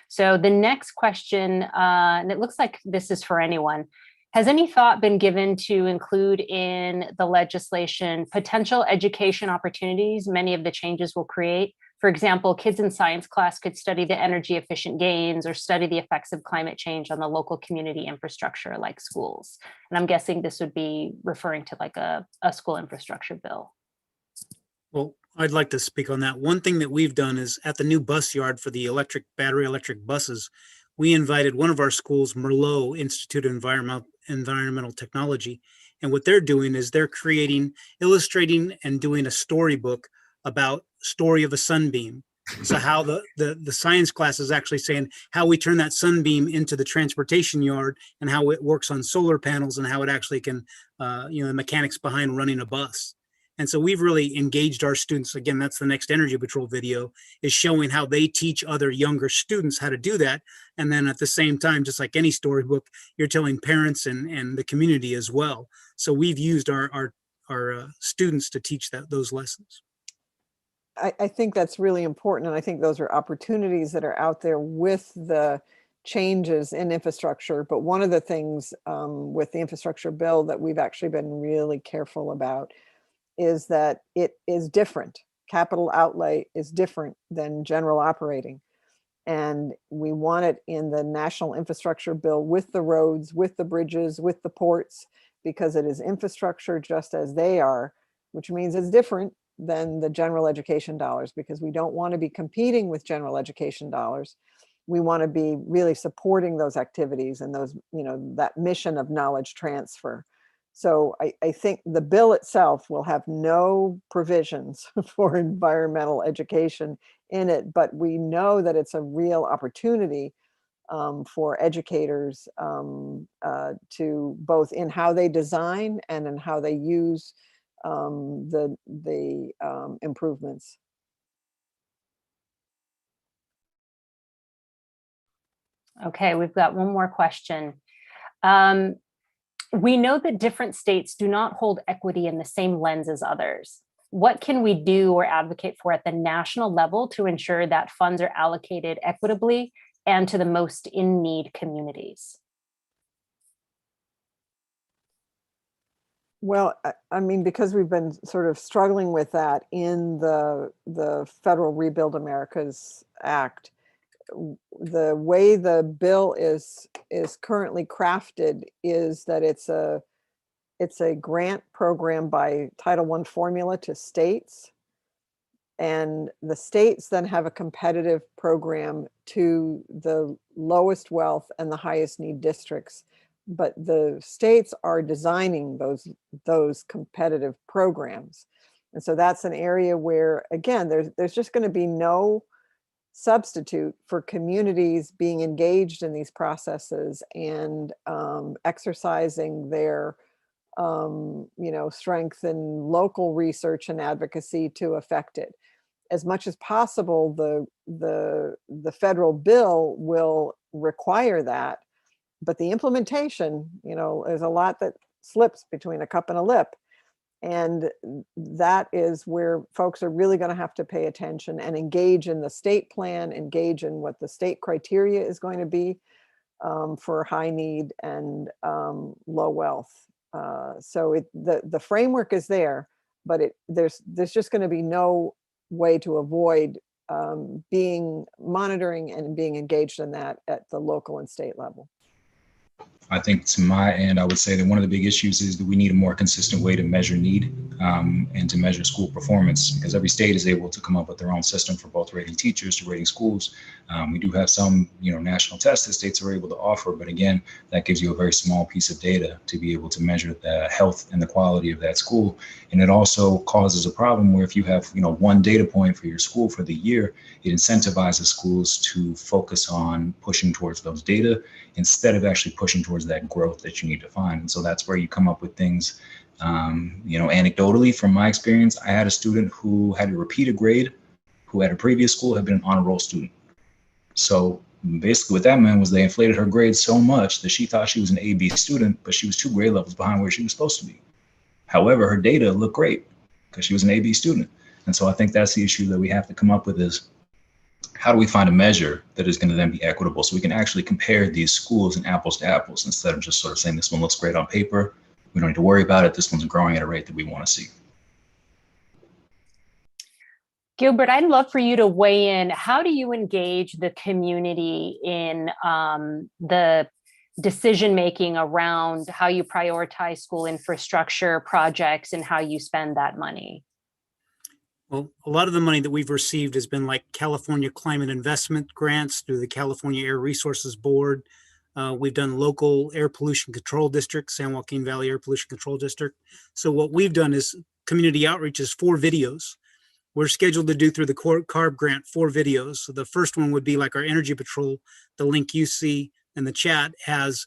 So the next question, and it looks like this is for anyone. Has any thought been given to include in the legislation potential education opportunities many of the changes will create? For example, kids in science class could study the energy efficient gains or study the effects of climate change on the local community infrastructure like schools. And I'm guessing this would be referring to like a school infrastructure bill. Well, I'd like to speak on that. One thing that we've done is at the new bus yard for the battery electric buses, we invited one of our schools, Merlot Institute of Environmental Technology. And what they're doing is they're illustrating and doing a storybook about story of a sunbeam. So how the science class is actually saying how we turn that sunbeam into the transportation yard and how it works on solar panels and how it actually can, the mechanics behind running a bus. And so we've really engaged our students. Again, that's the next Energy Patrol video, is showing how they teach other younger students how to do that. And then at the same time, just like any storybook, you're telling parents and the community as well. So we've used our students to teach those lessons. I think that's really important. And I think those are opportunities that are out there with the changes in infrastructure. But one of the things with the infrastructure bill that we've actually been really careful about is that it is different. Capital outlay is different than general operating. And we want it in the national infrastructure bill with the roads, with the bridges, with the ports, because it is infrastructure just as they are, which means it's different than the general education dollars, because we don't want to be competing with general education dollars. We want to be really supporting those activities and those, that mission of knowledge transfer. So I think the bill itself will have no provisions for environmental education in it, but we know that it's a real opportunity for educators to both in how they design and in how they use the improvements. Okay, we've got one more question. We know that different states do not hold equity in the same lens as others. What can we do or advocate for at the national level to ensure that funds are allocated equitably and to the most in need communities? Well, I mean, because we've been sort of struggling with that in the Federal Rebuild America's Act, the way the bill is currently crafted is that it's a grant program by Title I formula to states, and the states then have a competitive program to the lowest wealth and the highest need districts. But the states are designing those competitive programs, and so that's an area where, again, there's just going to be no substitute for communities being engaged in these processes and exercising their strength in local research and advocacy to affect it. As much as possible, the federal bill will require that, but the implementation, there's a lot that slips between a cup and a lip. And that is where folks are really going to have to pay attention and engage in the state plan, engage in what the state criteria is going to be for high need and low wealth. So the framework is there, but there's just going to be no way to avoid being monitoring and being engaged in that at the local and state level. I think to my end, I would say that one of the big issues is that we need a more consistent way to measure need and to measure school performance, because every state is able to come up with their own system for both rating teachers to rating schools. We do have some, national tests that states are able to offer, but again, that gives you a very small piece of data to be able to measure the health and the quality of that school. And it also causes a problem where if you have, one data point for your school for the year, it incentivizes schools to focus on pushing towards those data instead of actually pushing towards that growth that you need to find. And so that's where you come up with things, anecdotally from my experience. I had a student who had to repeat a grade who at a previous school had been an honor roll student. So basically what that meant was they inflated her grade so much that she thought she was an A/B student, but she was 2 grade levels behind where she was supposed to be. However, her data looked great because she was an A/B student. And so I think that's the issue that we have to come up with is, how do we find a measure that is going to then be equitable so we can actually compare these schools in apples to apples instead of just sort of saying this one looks great on paper, we don't need to worry about it, this one's growing at a rate that we want to see. Gilbert, I'd love for you to weigh in. How do you engage the community in the decision-making around how you prioritize school infrastructure projects and how you spend that money? Well, a lot of the money that we've received has been like California Climate Investment grants through the California Air Resources Board. We've done local air pollution control district, San Joaquin Valley Air Pollution Control District. So what we've done is community outreach is 4 videos. We're scheduled to do through the CARB grant 4 videos. So the first one would be like our energy patrol. The link you see in the chat has,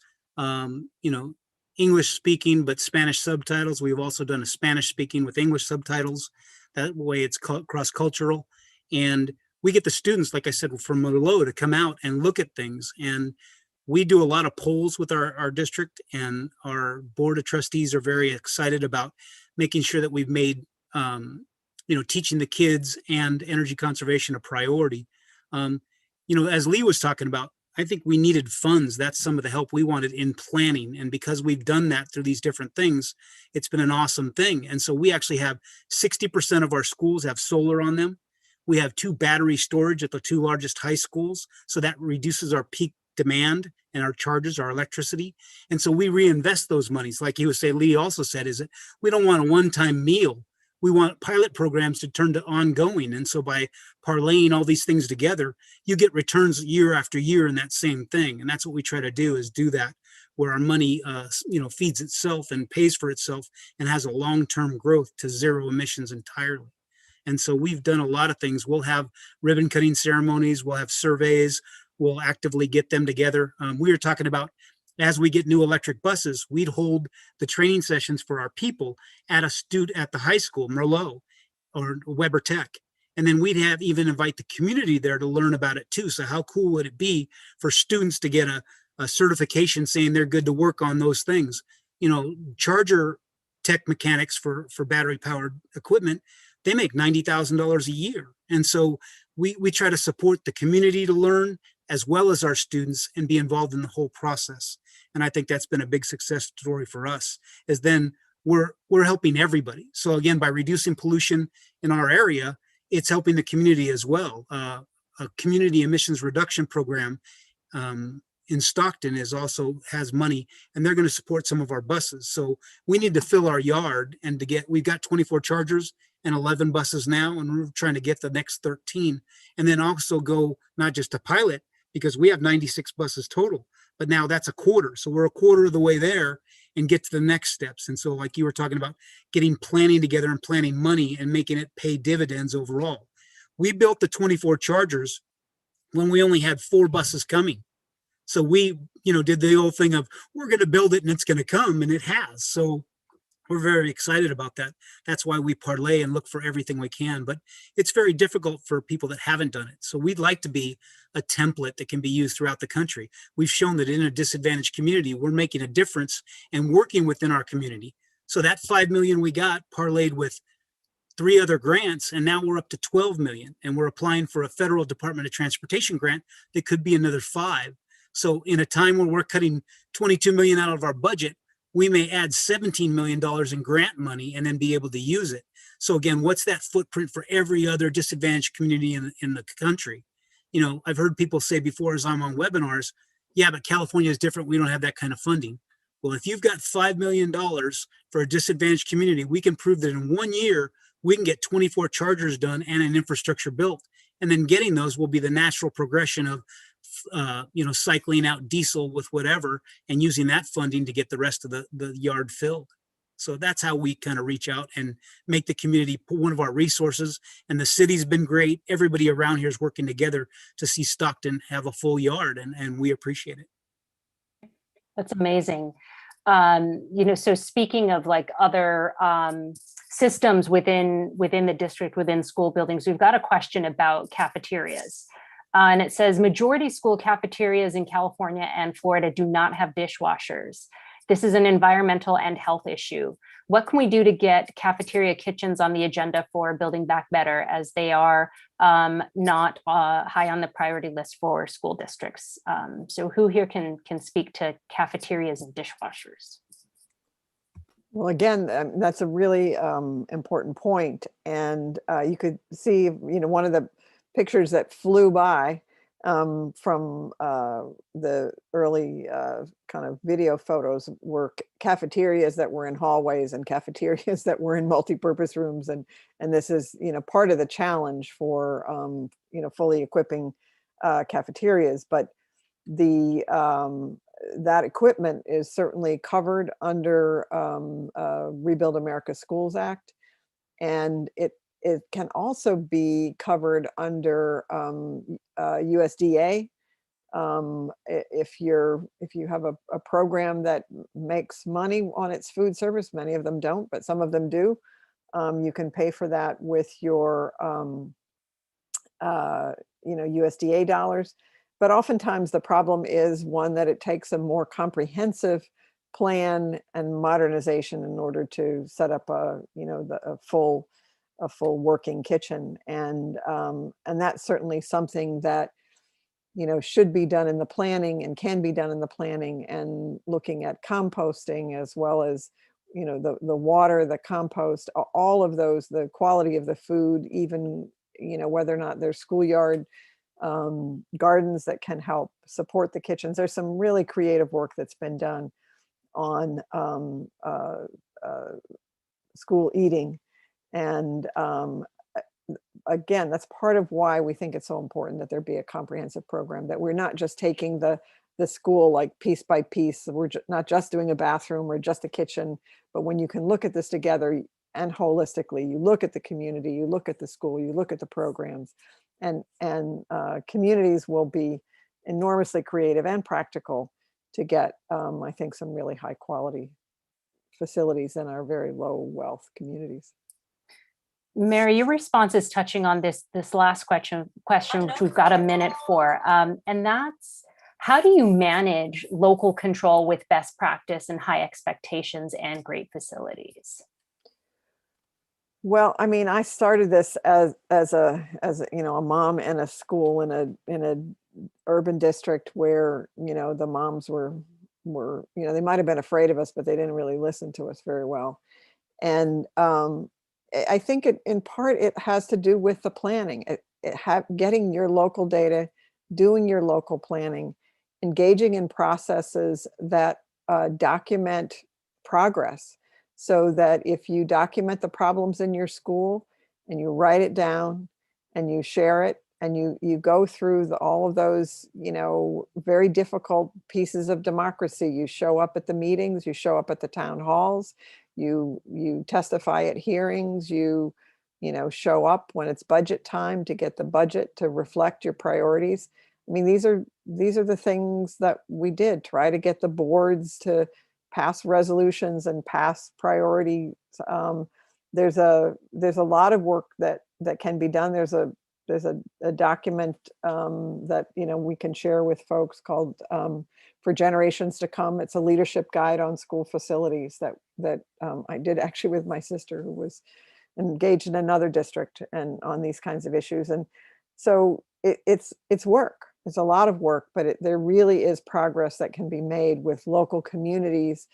English speaking, but Spanish subtitles. We've also done a Spanish speaking with English subtitles. That way it's cross-cultural. And we get the students, like I said, from Merlot to come out and look at things. And we do a lot of polls with our district, and our board of trustees are very excited about making sure that we've made teaching the kids and energy conservation a priority. As Lee was talking about, I think we needed funds. That's some of the help we wanted in planning. And because we've done that through these different things, it's been an awesome thing. And so we actually have 60% of our schools have solar on them. We have 2 battery storage at the 2 largest high schools. So that reduces our peak demand and our charges, our electricity. And so we reinvest those monies. Like he was saying, Lee also said, is that we don't want a one-time meal. We want pilot programs to turn to ongoing. And so by parlaying all these things together, you get returns year after year in that same thing. And that's what we try to do, is do that, where our money, feeds itself and pays for itself and has a long-term growth to 0 emissions entirely. And so we've done a lot of things. We'll have ribbon cutting ceremonies. We'll have surveys. We'll actively get them together. We were talking about, as we get new electric buses, we'd hold the training sessions for our people at the high school, Merlot or Weber Tech. And then we'd even invite the community there to learn about it too. So how cool would it be for students to get a certification saying they're good to work on those things? Charger tech mechanics for battery powered equipment, they make $90,000 a year. And so we try to support the community to learn, as well as our students, and be involved in the whole process. And I think that's been a big success story for us, is then we're helping everybody. So again, by reducing pollution in our area, it's helping the community as well. A community emissions reduction program in Stockton has money, and they're going to support some of our buses. So we need to fill our yard, and we've got 24 chargers and 11 buses now, and we're trying to get the next 13, and then also go not just to pilot, because we have 96 buses total, but now that's a quarter. So we're a quarter of the way there and get to the next steps. And so, like you were talking about, getting planning together and planning money and making it pay dividends overall. We built the 24 chargers when we only had 4 buses coming. So we, did the old thing of, we're going to build it and it's going to come, and it has. So we're very excited about that. That's why we parlay and look for everything we can, but it's very difficult for people that haven't done it. So we'd like to be a template that can be used throughout the country. We've shown that in a disadvantaged community, we're making a difference and working within our community. So that 5 million we got parlayed with 3 other grants, and now we're up to 12 million, and we're applying for a federal Department of Transportation grant that could be another 5. So in a time when we're cutting 22 million out of our budget, we may add $17 million in grant money and then be able to use it. So again, what's that footprint for every other disadvantaged community in the country? I've heard people say before, as I'm on webinars, yeah, but California is different. We don't have that kind of funding. Well, if you've got $5 million for a disadvantaged community, we can prove that in 1 year, we can get 24 chargers done and an infrastructure built. And then getting those will be the natural progression of cycling out diesel with whatever and using that funding to get the rest of the yard filled. So that's how we kind of reach out and make the community one of our resources. And the city's been great. Everybody around here is working together to see Stockton have a full yard, and we appreciate it. That's amazing. So speaking of like other systems within the district, within school buildings, we've got a question about cafeterias. And it says, majority school cafeterias in California and Florida do not have dishwashers. This is an environmental and health issue. What can we do to get cafeteria kitchens on the agenda for Building Back Better, as they are not high on the priority list for school districts? So who here can speak to cafeterias and dishwashers? Well, again, that's a really important point. And you could see, one of the pictures that flew by from the early kind of video photos were cafeterias that were in hallways and cafeterias that were in multi-purpose rooms. And this is, part of the challenge for, fully equipping cafeterias. But the that equipment is certainly covered under Rebuild America Schools Act. And it can also be covered under USDA. If you have a program that makes money on its food service, many of them don't, but some of them do. You can pay for that with your USDA dollars. But oftentimes the problem is one that it takes a more comprehensive plan and modernization in order to set up a full working kitchen. And that's certainly something that should be done in the planning and can be done in the planning, and looking at composting as well as the water, the compost, all of those, the quality of the food, even whether or not there's schoolyard gardens that can help support the kitchens. There's some really creative work that's been done on school eating. And again, that's part of why we think it's so important that there be a comprehensive program, that we're not just taking the school like piece by piece. We're not just doing a bathroom or just a kitchen, but when you can look at this together and holistically, you look at the community, you look at the school, you look at the programs, and communities will be enormously creative and practical to get, I think, some really high quality facilities in our very low wealth communities. Mary, your response is touching on this last question, which we've got a minute for, and that's, how do you manage local control with best practice and high expectations and great facilities? Well, I mean, I started this as a mom in a school in a urban district where the moms were they might have been afraid of us, but they didn't really listen to us very well. And I think in part it has to do with the planning. Getting your local data, doing your local planning, engaging in processes that document progress, so that if you document the problems in your school and you write it down and you share it and you go through all of those very difficult pieces of democracy, you show up at the meetings, you show up at the town halls, you testify at hearings, you show up when it's budget time to get the budget to reflect your priorities. I mean, these are the things that we did, try to get the boards to pass resolutions and pass priorities. There's a lot of work that can be done. There's a document that we can share with folks called For Generations to Come. It's a leadership guide on school facilities that I did actually with my sister, who was engaged in another district and on these kinds of issues. And so it's work. It's a lot of work, but there really is progress that can be made with local communities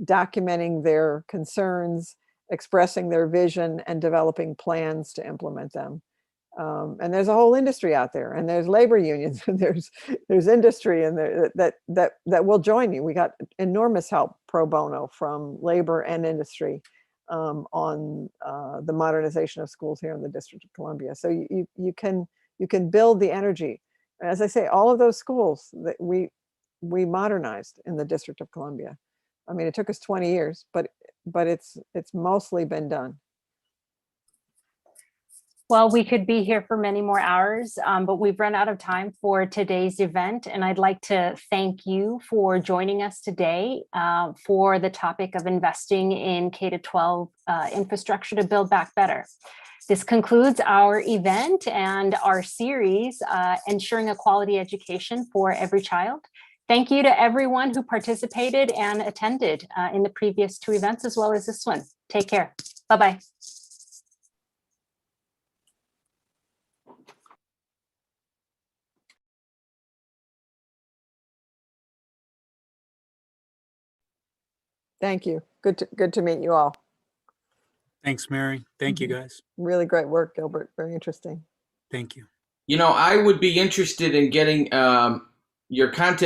documenting their concerns, expressing their vision, and developing plans to implement them. And there's a whole industry out there, and there's labor unions, and there's industry, and that will join you. We got enormous help pro bono from labor and industry on the modernization of schools here in the District of Columbia. So you can build the energy. As I say, all of those schools that we modernized in the District of Columbia. I mean, it took us 20 years, but it's mostly been done. Well, we could be here for many more hours, but we've run out of time for today's event. And I'd like to thank you for joining us today for the topic of investing in K-12 infrastructure to build back better. This concludes our event and our series, Ensuring a Quality Education for Every Child. Thank you to everyone who participated and attended in the previous two events, as well as this one. Take care. Bye-bye. Thank you. Good to meet you all. Thanks, Mary. Thank you, guys. Really great work, Gilbert. Very interesting. Thank you. I would be interested in getting your contact